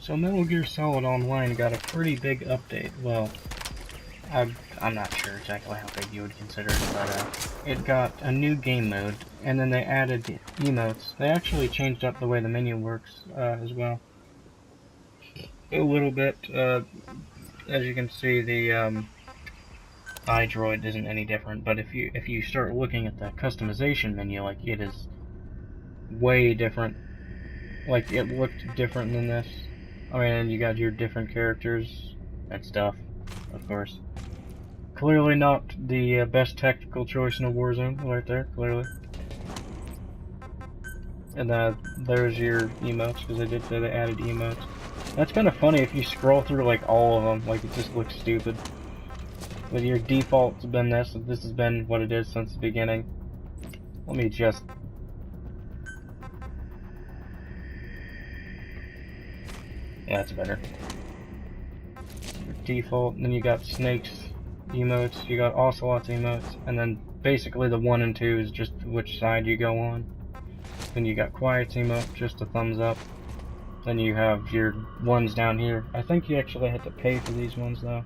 So Metal Gear Solid Online got a pretty big update. Well, I'm not sure exactly how big you would consider it, but it got a new game mode, and then they added the emotes. They actually changed up the way the menu works as well. A little bit. As you can see, the iDroid isn't any different, but if you start looking at the customization menu, like, it is way different. Like, it looked different than this. I mean, you got your different characters and stuff, of course. Clearly not the best tactical choice in a Warzone, right there, clearly. And there's your emotes, because I did say they added emotes. That's kind of funny if you scroll through, like, all of them, like, it just looks stupid. But your default's been this, and this has been what it is since the beginning. Let me just... Yeah, that's better. Your default, and then you got Snake's emotes, you got Ocelot's emotes, and then basically the 1 and 2 is just which side you go on. Then you got Quiet's emote, just a thumbs up. Then you have your ones down here. I think you actually had to pay for these ones though.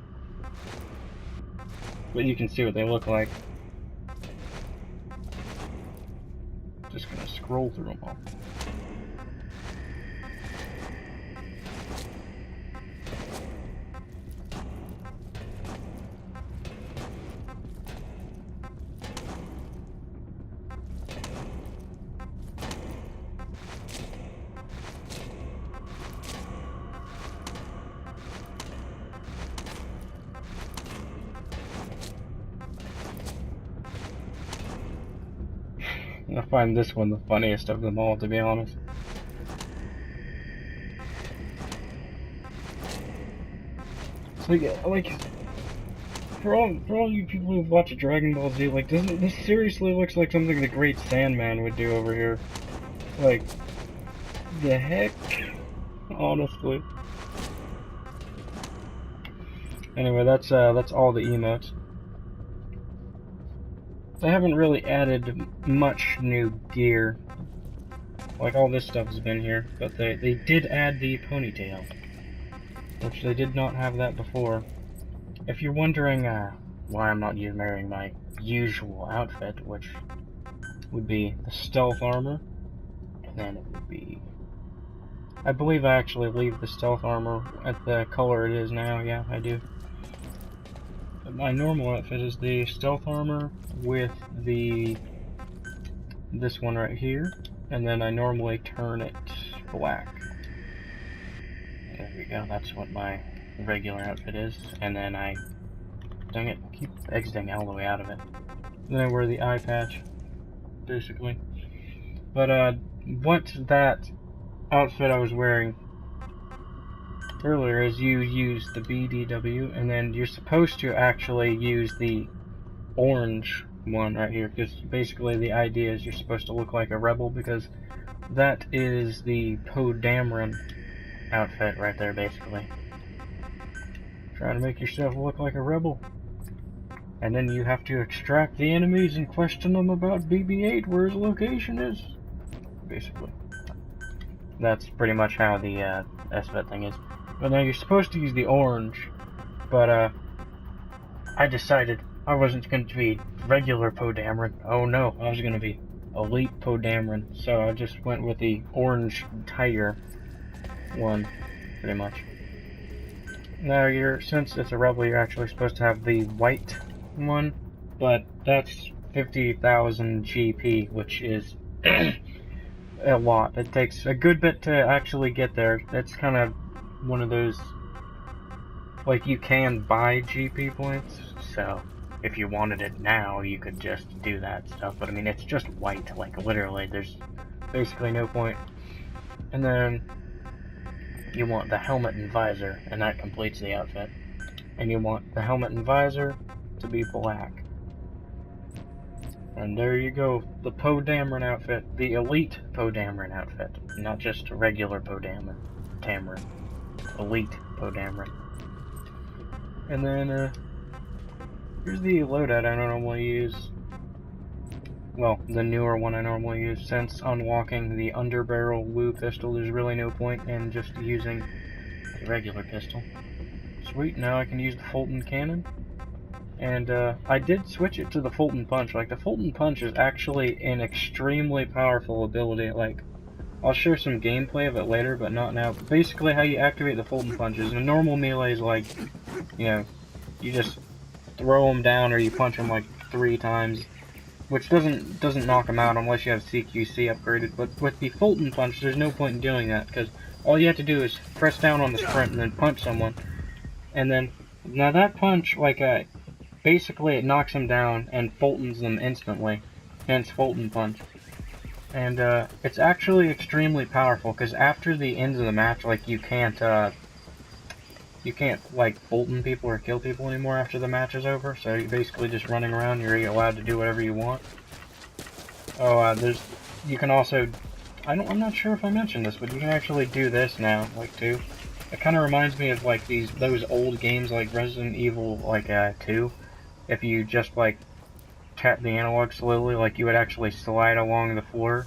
But you can see what they look like. Just gonna scroll through them all. I find this one the funniest of them all, to be honest. So yeah, like, for all you people who watch Dragon Ball Z, like, this seriously looks like something the Great Sandman would do over here. Like, the heck? Honestly. Anyway, that's all the emotes. They haven't really added much new gear. Like, all this stuff has been here, but they did add the ponytail, which they did not have that before. If you're wondering why I'm not wearing my usual outfit, which would be the stealth armor, and then it would be... I believe I actually leave the stealth armor at the color it is now, yeah, I do. But my normal outfit is the stealth armor with this one right here, and then I normally turn it black. There we go, that's what my regular outfit is, and then dang it, I keep exiting all the way out of it. Then I wear the eye patch, basically. But what that outfit I was wearing earlier is you use the BDW, and then you're supposed to actually use the orange one right here, because basically the idea is you're supposed to look like a rebel, because that is the Poe Dameron outfit right there, basically. Trying to make yourself look like a rebel. And then you have to extract the enemies and question them about BB-8, where his location is. Basically. That's pretty much how the SVET thing is. But now you're supposed to use the orange, but I decided I wasn't going to be regular Poe Dameron. Oh no, I was going to be Elite Poe Dameron. So I just went with the orange tiger one, pretty much. Now since it's a rebel, you're actually supposed to have the white one, but that's 50,000 GP, which is a lot. It takes a good bit to actually get there. It's kind of one of those, like, you can buy GP points, so if you wanted it now, you could just do that stuff, but I mean, it's just white, like, literally, there's basically no point. And then you want the helmet and visor, and that completes the outfit. And you want the helmet and visor to be black. And there you go, the Poe Dameron outfit, the Elite Poe Dameron outfit, not just a regular Poe Dameron. Elite Poe Dameron. And then, here's the loadout I normally use. Well, the newer one I normally use. Since unlocking the underbarrel Wu pistol, there's really no point in just using the regular pistol. Sweet, now I can use the Fulton cannon. And I did switch it to the Fulton Punch. Like, the Fulton Punch is actually an extremely powerful ability. Like, I'll share some gameplay of it later, but not now. But basically, how you activate the Fulton Punch is, in a normal melee is like, you know, you just throw them down or you punch them like 3 times, which doesn't knock them out unless you have CQC upgraded. But with the Fulton Punch, there's no point in doing that, because all you have to do is press down on the sprint and then punch someone. And then, now that punch, like, basically it knocks them down and Fultons them instantly, hence Fulton Punch. And it's actually extremely powerful, because after the end of the match, like, you can't like Fulton people or kill people anymore after the match is over. So you're basically just running around. You're allowed to do whatever you want. Oh, you can also, I'm not sure if I mentioned this, but you can actually do this now, like, too. It kind of reminds me of like those old games like Resident Evil, like 2. If you just like tap the analog slowly, like you would actually slide along the floor,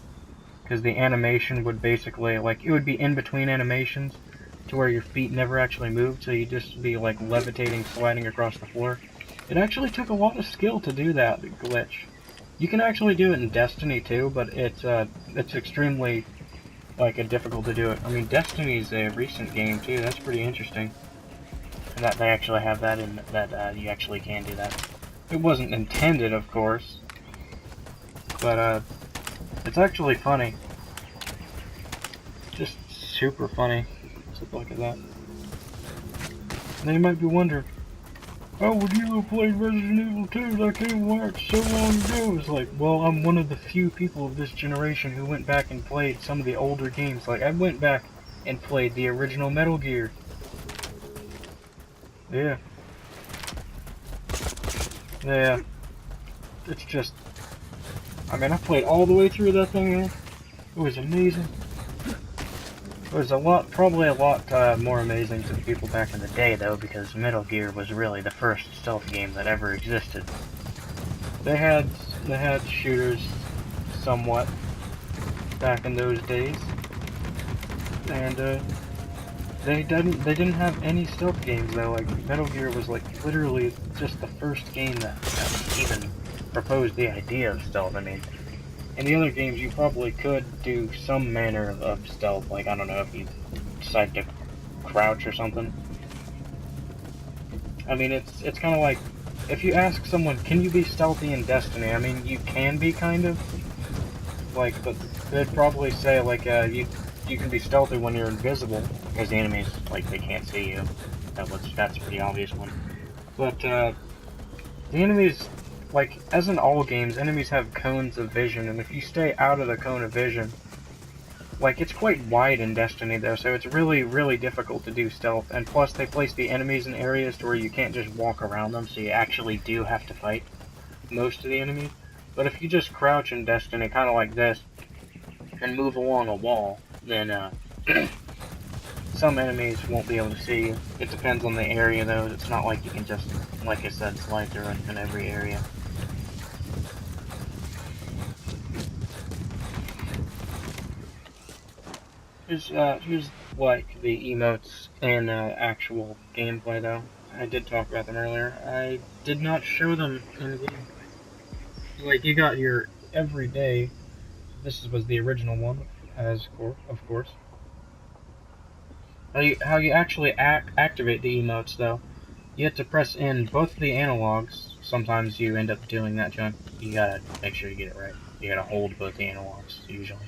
because the animation would basically, like, it would be in between animations to where your feet never actually moved, so you'd just be like levitating, sliding across the floor. It actually took a lot of skill to do that glitch. You can actually do it in Destiny too, but it's extremely like difficult to do it. I mean, Destiny's a recent game too. That's pretty interesting. And that they actually have that in that you actually can do that. It wasn't intended, of course, but it's actually funny. Just super funny. Just look at that. Now you might be wondering, oh, would you have played Resident Evil 2? That came out so long ago. It's like, well, I'm one of the few people of this generation who went back and played some of the older games. Like, I went back and played the original Metal Gear. Yeah. Yeah. It's just, I mean, I played all the way through that thing, man. It was amazing. It was probably a lot more amazing to the people back in the day, though, because Metal Gear was really the first stealth game that ever existed. They had shooters, somewhat, back in those days, and they didn't have any stealth games though. Like, Metal Gear was like literally just the first game that even proposed the idea of stealth. I mean, in the other games, you probably could do some manner of stealth, like, I don't know, if you decide to crouch or something. I mean, it's kind of like, if you ask someone, can you be stealthy in Destiny? I mean, you can be, kind of. Like, but they'd probably say, like, you can be stealthy when you're invisible, because the enemies, like, they can't see you. That's a pretty obvious one. But, the enemies, like, as in all games, enemies have cones of vision, and if you stay out of the cone of vision, like, it's quite wide in Destiny, though, so it's really, really difficult to do stealth, and plus they place the enemies in areas to where you can't just walk around them, so you actually do have to fight most of the enemies. But if you just crouch in Destiny, kind of like this, and move along a wall, then, some enemies won't be able to see you. It depends on the area, though. It's not like you can just, like I said, slide through in every area. Here's like the emotes and actual gameplay, though. I did talk about them earlier. I did not show them in game. Like, you got your everyday. This was the original one, of course. How you actually activate the emotes, though. You have to press in both the analogs. Sometimes you end up doing that, John. You gotta make sure you get it right. You gotta hold both the analogs, usually.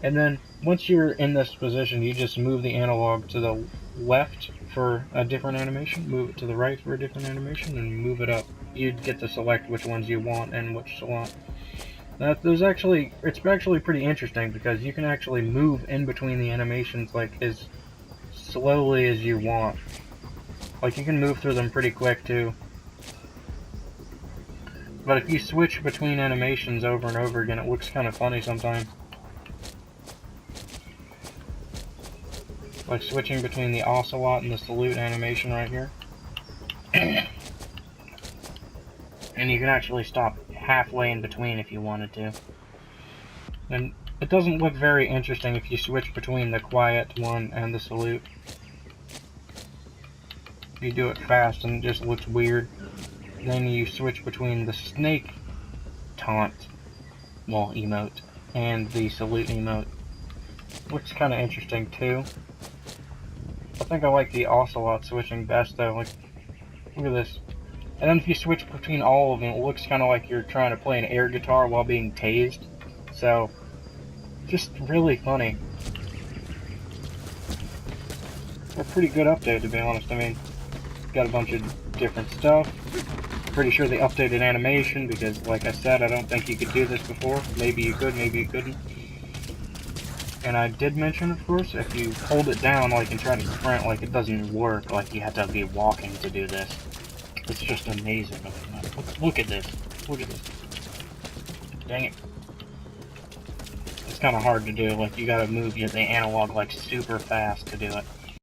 And then, once you're in this position, you just move the analog to the left for a different animation, move it to the right for a different animation, and move it up. You'd get to select which ones you want and which to want. It's actually pretty interesting, because you can actually move in between the animations, like, as slowly as you want. Like, you can move through them pretty quick, too. But if you switch between animations over and over again, it looks kind of funny sometimes. Like switching between the Ocelot and the Salute animation right here. And you can actually stop halfway in between if you wanted to. And It doesn't look very interesting if you switch between the quiet one and the salute. You do it fast and it just looks weird. Then you switch between the snake taunt, well, emote, and the salute emote. Looks kind of interesting too. I think I like the ocelot switching best though. Like, look at this. And then if you switch between all of them, it looks kind of like you're trying to play an air guitar while being tased. So, just really funny. A pretty good update, to be honest. I mean, got a bunch of different stuff. Pretty sure they updated animation because, like I said, I don't think you could do this before. Maybe you could, maybe you couldn't. And I did mention, of course, if you hold it down, like, and try to sprint, like, it doesn't work. Like, you have to be walking to do this. It's just amazing. Look at this. Look at this. Dang it. It's kind of hard to do. Like, you gotta move the analog, like, super fast to do it.